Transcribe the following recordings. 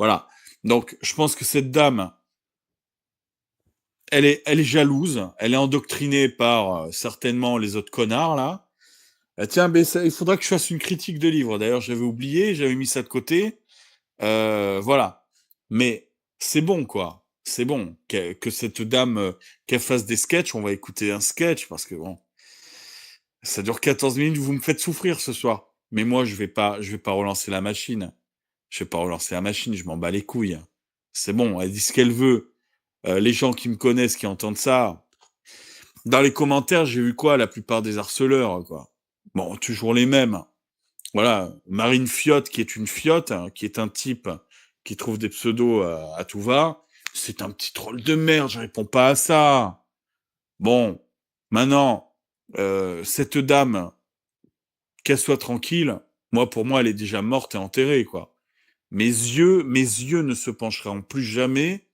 Voilà. Donc, je pense que cette dame, elle est jalouse, elle est endoctrinée par certainement les autres connards, là. Tiens, mais il faudra que je fasse une critique de livre. D'ailleurs, j'avais oublié, j'avais mis ça de côté. Voilà. Mais c'est bon, quoi. C'est bon que cette dame, qu'elle fasse des sketchs. On va écouter un sketch parce que bon, ça dure 14 minutes. Vous me faites souffrir ce soir. Mais moi, je vais pas relancer la machine. Je vais pas relancer la machine. Je m'en bats les couilles. C'est bon. Elle dit ce qu'elle veut. Les gens qui me connaissent, qui entendent ça. Dans les commentaires, j'ai vu quoi? La plupart des harceleurs, quoi. Bon, toujours les mêmes. Voilà, Marine Fiotte, qui est une fiotte, hein, qui est un type qui trouve des pseudos à tout va, c'est un petit troll de merde, je réponds pas à ça. Bon, maintenant, cette dame, qu'elle soit tranquille, moi, pour moi, elle est déjà morte et enterrée, quoi. Mes yeux ne se pencheront plus jamais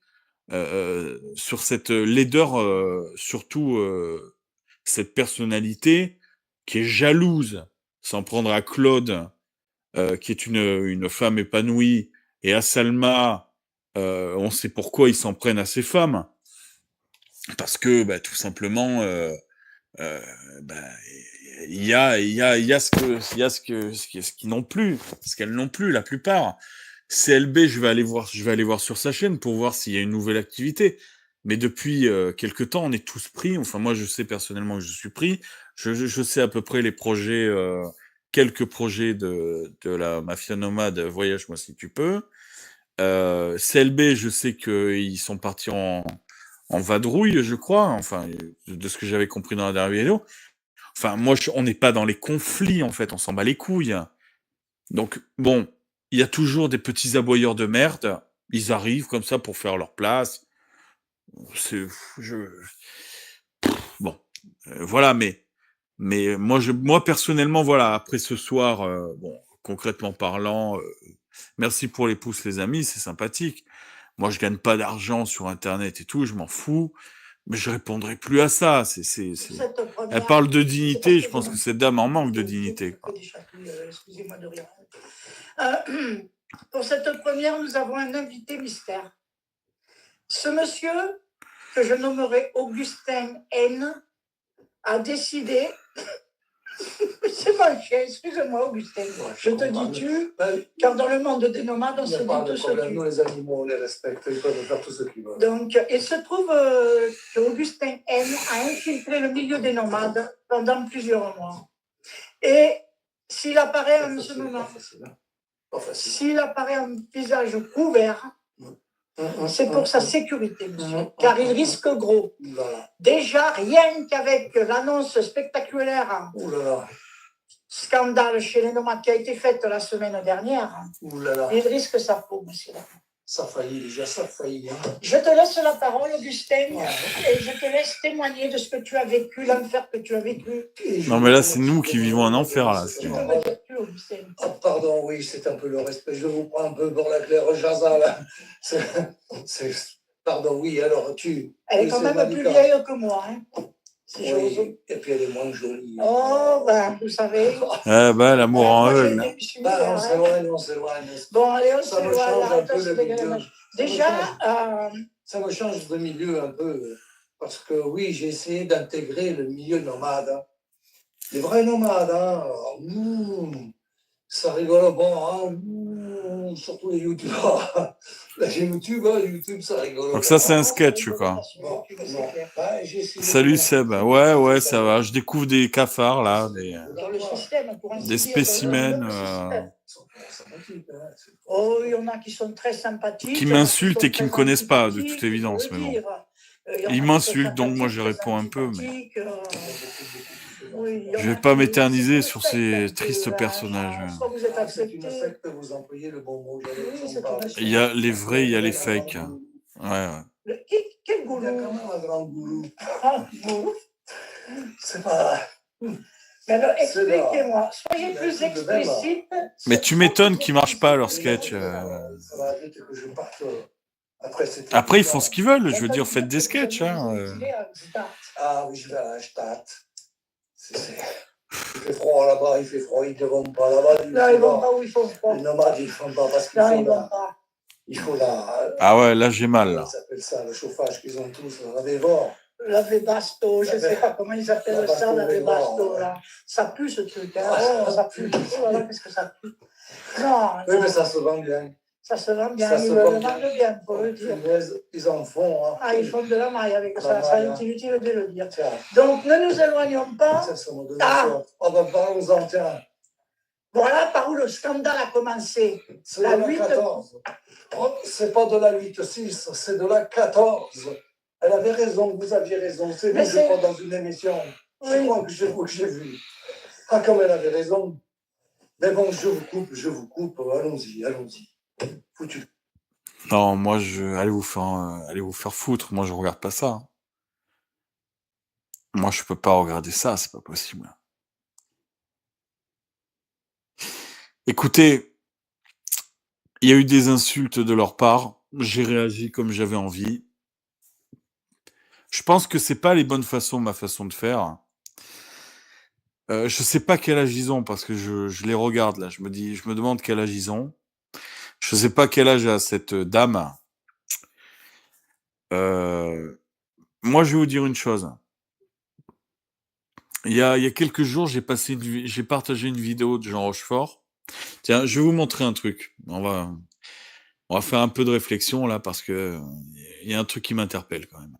sur cette laideur, surtout cette personnalité qui est jalouse, s'en prendre à Claude, qui est une femme épanouie, et à Salma, on sait pourquoi ils s'en prennent à ces femmes. Parce que, bah, tout simplement, euh, bah, ce qu'ils n'ont plus, ce qu'elles n'ont plus, la plupart. CLB, je vais aller voir sur sa chaîne pour voir s'il y a une nouvelle activité. Mais depuis quelque temps, on est tous pris. Enfin, moi, je sais personnellement que je suis pris. Je sais à peu près les projets, quelques projets de la Mafia Nomade. Voyage-moi si tu peux. CLB, je sais qu'ils sont partis en vadrouille, je crois. Enfin, de ce que j'avais compris dans la dernière vidéo. Enfin, moi, on n'est pas dans les conflits, en fait. On s'en bat les couilles. Donc, bon, il y a toujours des petits aboyeurs de merde. Ils arrivent comme ça pour faire leur place. C'est, je, bon, voilà, mais moi personnellement, voilà, après ce soir, bon, concrètement parlant, merci pour les pouces, les amis, c'est sympathique. Moi, je gagne pas d'argent sur Internet et tout, je m'en fous, mais je répondrai plus à ça. Elle parle de dignité, je pense que cette dame en manque de dignité, quoi. Excusez-moi de rire. Pour cette première, nous avons un invité mystère. Ce monsieur, que je nommerai Augustin N, a décidé. C'est pas le chien, excuse-moi, Augustin. Ouais, je te dis tu, car dans le monde des nomades, on se dit tout ce tu. Nous, les animaux, on les respecte, ils peuvent faire tout ce qu'ils veulent. Donc, il se trouve qu'Augustin N a infiltré le milieu des nomades pendant plusieurs mois. Et s'il apparaît en ce moment, s'il apparaît un visage couvert, c'est pour sa sécurité, monsieur, car il risque gros. Déjà, rien qu'avec l'annonce spectaculaire, scandale chez les nomades qui a été faite la semaine dernière, il risque sa peau, monsieur. Ça faillit déjà, ça faillit. Hein. Je te laisse la parole, Augustin, et je te laisse témoigner de ce que tu as vécu, l'enfer que tu as vécu. Non, mais là, c'est nous qui vivons un enfer, là. Oh, pardon, oui, c'est un peu le respect. Je vous prends un peu pour la Claire Jaza, là. Pardon, oui, alors tu... Elle est quand même plus vieille que moi, hein. Oui, et puis elle est moins jolie. Oh, ben, vous savez. Eh ben, l'amour en aveugle. On s'éloigne, on s'éloigne. Bon, allez, on ça me change un peu le milieu. Déjà, ça me change de milieu un peu. Parce que oui, j'ai essayé d'intégrer le milieu nomade. Hein. Les vrais nomades, hein. Ça rigole bon, hein. Surtout les youtubeurs. YouTube, ça rigole. Donc ça, c'est un sketch, quoi. Bon, Salut Seb. Ouais, ça va. Je découvre des cafards, là, dans le système, des spécimens oh, il y en a qui sont très sympathiques. qui m'insultent et qui me connaissent pas, de toute évidence, mais bon. Ils m'insultent, donc moi, je réponds un peu, mais... Je vais pas m'éterniser sur ces tristes personnages. Il y a les vrais, il y a les fakes. Ouais. Quel goulou? Il y a quand même un grand goulou. C'est pas... Mais alors, expliquez-moi, soyez plus explicite. Mais tu m'étonnes qu'ils marchent pas, leur sketch. Après, ils font ce qu'ils veulent. Je veux dire, faites des sketchs. Hein. Ah oui, je vais à Stade. Il fait froid là-bas, il fait froid, ils ne vont pas là-bas. Non, ils vont pas où ils font froid. Les nomades, ils ne font pas parce qu'ils non, sont ils là. Vont pas. Il faut la. Ah ouais, là j'ai mal. Comment Là. ils appellent ça, le chauffage qu'ils ont tous, la Vévor. La Webasto, je ne sais pas comment ils appellent ça, la Webasto, là. Ça pue ce truc, hein. Oh, ça pue. Oh là là, qu'est-ce que ça pue. Non, Oui, non, mais ça se vend bien. ça se vend bien, Ça ils se le vend vendent bien, pour le dire. Ils en font. Hein. Ah, ils font de la maille avec La ça, ça maille, est inutile de le dire. Tiens, Donc, ne nous éloignons pas. tiens, ça m'a donné Ah. soif. Oh, ben, parlons-en, tiens. Voilà par où le scandale a commencé. C'est La de la 8. 14. Oh, c'est pas de la 8-6, c'est de la 14. Elle avait raison, vous aviez raison. C'est Mais vous, je c'est- crois, dans une émission. Je Oui. crois que j'ai vu. Ah, comme elle avait raison. Mais bon, je vous coupe. Allons-y, allons-y. Foutu. Non, moi allez vous faire foutre. Moi je regarde pas ça. Moi je peux pas regarder ça, c'est pas possible. Écoutez, il y a eu des insultes de leur part. J'ai réagi comme j'avais envie. Je pense que c'est pas les bonnes façons, ma façon de faire. Je sais pas quel âge ils ont parce que je les regarde là. Je me demande quel âge ils ont. Je sais pas quel âge a cette dame. Moi, je vais vous dire une chose. Il y a quelques jours, j'ai partagé une vidéo de Jean Rochefort. Tiens, je vais vous montrer un truc. On va faire un peu de réflexion là parce que il y a un truc qui m'interpelle quand même.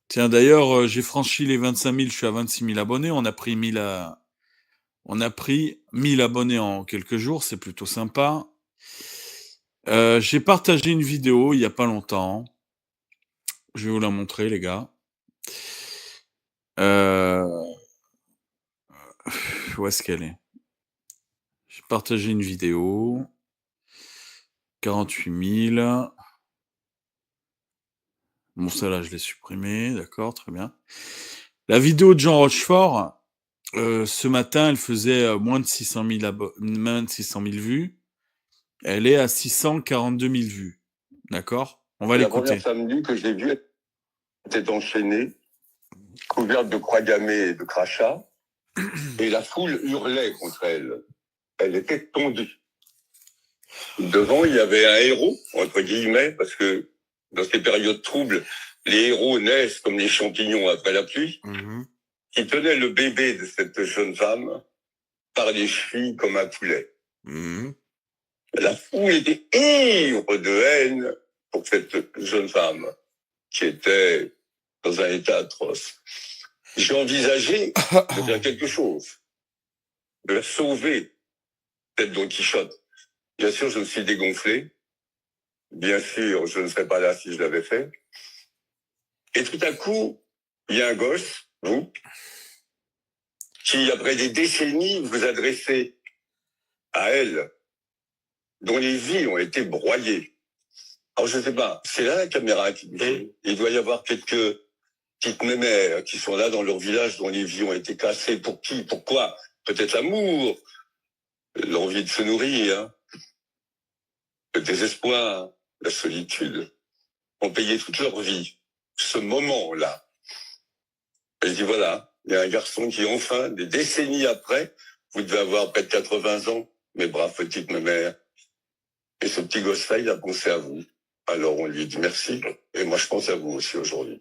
Tiens, d'ailleurs, j'ai franchi les 25 000, je suis à 26 000 abonnés. On a pris 1000 abonnés en quelques jours, c'est plutôt sympa. J'ai partagé une vidéo il y a pas longtemps. Je vais vous la montrer, les gars. Où est-ce qu'elle est? J'ai partagé une vidéo. 48 000. Bon, celle-là, je l'ai supprimée. D'accord, très bien. La vidéo de Jean Rochefort, ce matin, elle faisait moins de 600 000 vues. Elle est à 642 000 vues. D'accord? On va La l'écouter. première femme nue que j'ai vue était enchaînée, couverte de croix gammées et de crachats, et la foule hurlait contre elle. Elle était tondue. Devant, il y avait un héros, entre guillemets, parce que dans ces périodes troubles, les héros naissent comme les champignons après la pluie, qui tenait le bébé de cette jeune femme par les chevilles comme un poulet. La foule était ivre de haine pour cette jeune femme, qui était dans un état atroce. J'ai envisagé de faire quelque chose, de la sauver, peut-être Don Quichotte. Bien sûr, je me suis dégonflé. Bien sûr, je ne serais pas là si je l'avais fait. Et tout à coup, il y a un gosse, vous, qui, après des décennies, vous adressez à elle, dont les vies ont été broyées. Alors, je ne sais pas, c'est là la caméra qui me fait. Il doit y avoir quelques petites mémères qui sont là dans leur village, dont les vies ont été cassées. Pour qui? Pourquoi? Peut-être l'amour, l'envie de se nourrir, le désespoir, la solitude, ont payé toute leur vie, ce moment-là. Et je dis voilà, il y a un garçon qui enfin, des décennies après, vous devez avoir près de 80 ans, mes braves petites mères, et ce petit gosse-là, il a pensé à vous. Alors on lui dit merci, et moi je pense à vous aussi aujourd'hui.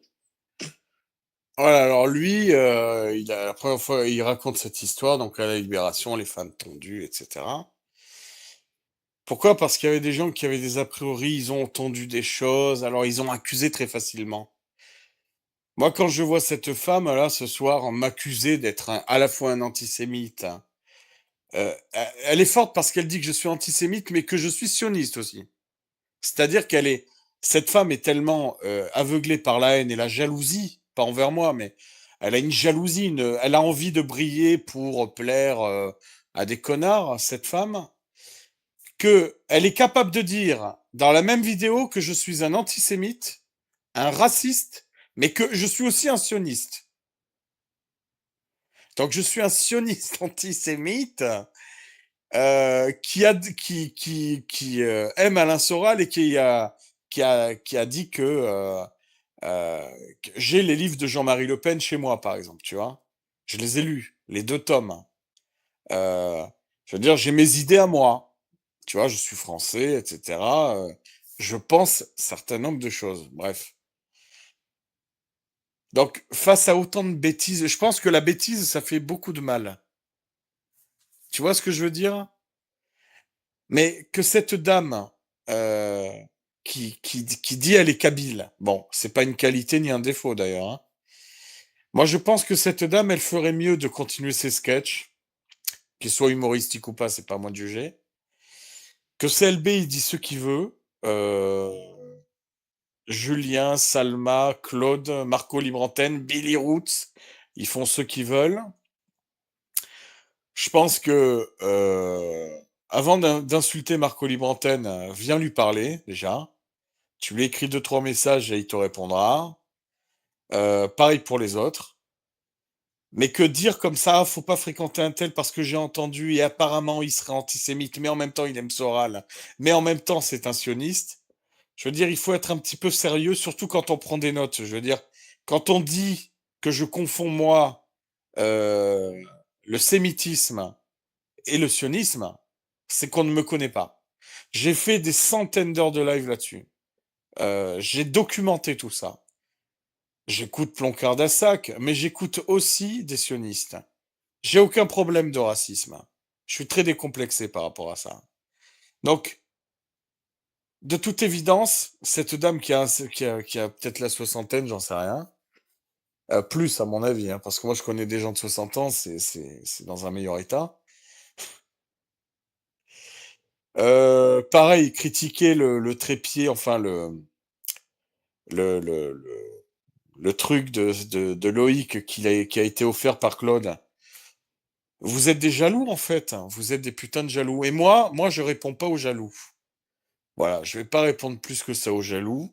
Voilà, alors lui, la première fois, il raconte cette histoire, donc à la Libération, les femmes tondues, etc. Pourquoi? Parce qu'il y avait des gens qui avaient des a priori, ils ont entendu des choses, alors ils ont accusé très facilement. Moi, quand je vois cette femme, là, ce soir, m'accuser d'être à la fois un antisémite, elle est forte parce qu'elle dit que je suis antisémite, mais que je suis sioniste aussi. C'est-à-dire cette femme est tellement aveuglée par la haine et la jalousie, pas envers moi, mais elle a une jalousie, elle a envie de briller pour plaire à des connards, cette femme, que elle est capable de dire dans la même vidéo que je suis un antisémite, un raciste, mais que je suis aussi un sioniste. Donc je suis un sioniste antisémite qui aime Alain Soral et qui a dit que Euh, j'ai les livres de Jean-Marie Le Pen chez moi, par exemple, tu vois. Je les ai lus, les 2 tomes. Euh, je veux dire, j'ai mes idées à moi. Tu vois, je suis français, etc. Je pense certain nombre de choses. Bref. Donc, face à autant de bêtises, je pense que la bêtise, ça fait beaucoup de mal. Tu vois ce que je veux dire? Mais que cette dame euh, qui dit elle est kabyle, bon, c'est pas une qualité ni un défaut d'ailleurs, hein. Moi, je pense que cette dame, elle ferait mieux de continuer ses sketchs, qu'ils soient humoristiques ou pas, c'est pas à moi de juger. Que CLB, il dit ce qu'il veut. Julien, Salma, Claude, Marco Librantenne, Billy Roots, ils font ce qu'ils veulent. Je pense que avant d'insulter Marco Librantenne, viens lui parler déjà. Tu lui écris 2, 3 messages et il te répondra. Pareil pour les autres. Mais que dire comme ça, faut pas fréquenter un tel parce que j'ai entendu et apparemment il serait antisémite, mais en même temps il aime Soral, mais en même temps c'est un sioniste. Je veux dire, il faut être un petit peu sérieux, surtout quand on prend des notes. Je veux dire, quand on dit que je confonds moi euh, le sémitisme et le sionisme, c'est qu'on ne me connaît pas. J'ai fait des centaines d'heures de live là-dessus. J'ai documenté tout ça. J'écoute Ploncard d'Assac, mais j'écoute aussi des sionistes. J'ai aucun problème de racisme. Je suis très décomplexé par rapport à ça. Donc, de toute évidence, cette dame qui a peut-être la soixantaine, j'en sais rien, plus à mon avis, hein, parce que moi je connais des gens de 60 ans, c'est dans un meilleur état. Pareil, critiquer le trépied, enfin le le truc de Loïc qui a été offert par Claude. Vous êtes des jaloux en fait, hein. Vous êtes des putains de jaloux. Et moi je réponds pas aux jaloux. Voilà, je vais pas répondre plus que ça aux jaloux.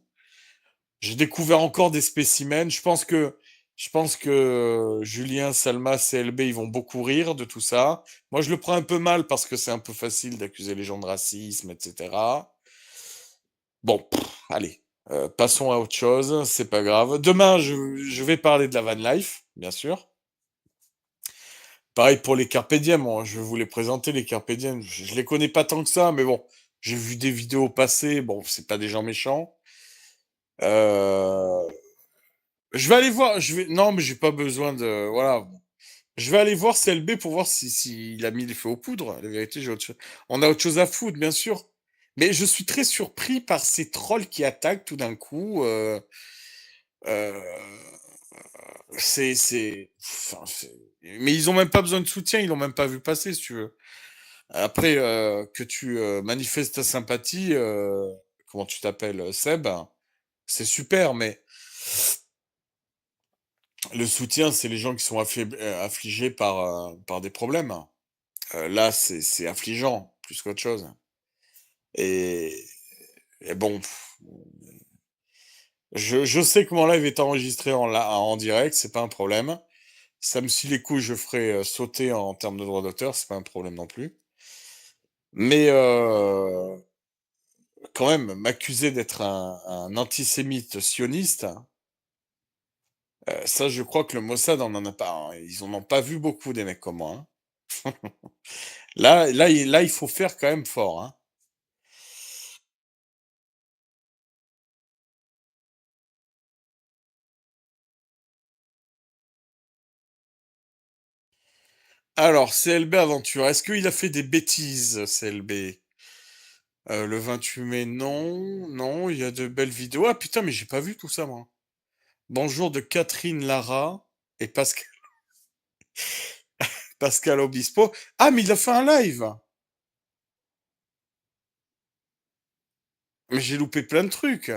J'ai découvert encore des spécimens. Je pense que Julien, Salma, CLB, ils vont beaucoup rire de tout ça. Moi, je le prends un peu mal parce que c'est un peu facile d'accuser les gens de racisme, etc. Bon, allez, passons à autre chose. C'est pas grave. Demain, je vais parler de la van life, bien sûr. Pareil pour les Carpe Diem. Moi, je vais vous les présenter, les Carpe Diem. Je les connais pas tant que ça, mais bon, j'ai vu des vidéos passer. Bon, c'est pas des gens méchants. Euh, Je vais aller voir. Non, mais j'ai pas besoin de. Voilà. Je vais aller voir CLB pour voir si il a mis les feux aux poudres. La vérité, on a autre chose à foutre, bien sûr. Mais je suis très surpris par ces trolls qui attaquent tout d'un coup. Euh, enfin, mais ils ont même pas besoin de soutien. Ils l'ont même pas vu passer, si tu veux. Après que tu manifestes ta sympathie, comment tu t'appelles, Seb, c'est super, mais le soutien, c'est les gens qui sont affligés par des problèmes. Là, c'est affligeant, plus qu'autre chose. Et, et bon, je sais que mon live est enregistré en direct, c'est pas un problème. Ça me suit les couilles, je ferai sauter en termes de droit d'auteur, c'est pas un problème non plus. Mais quand même, m'accuser d'être un antisémite sioniste, ça, je crois que le Mossad en a pas, hein. Ils en ont pas vu beaucoup des mecs comme moi, hein. Là, il faut faire quand même fort, hein. Alors, CLB Aventure, est-ce qu'il a fait des bêtises, CLB? Le 28 mai, non, non, il y a de belles vidéos. Ah putain, mais j'ai pas vu tout ça, moi. Bonjour de Catherine Lara et Pascal Obispo. Ah, mais il a fait un live! Mais j'ai loupé plein de trucs.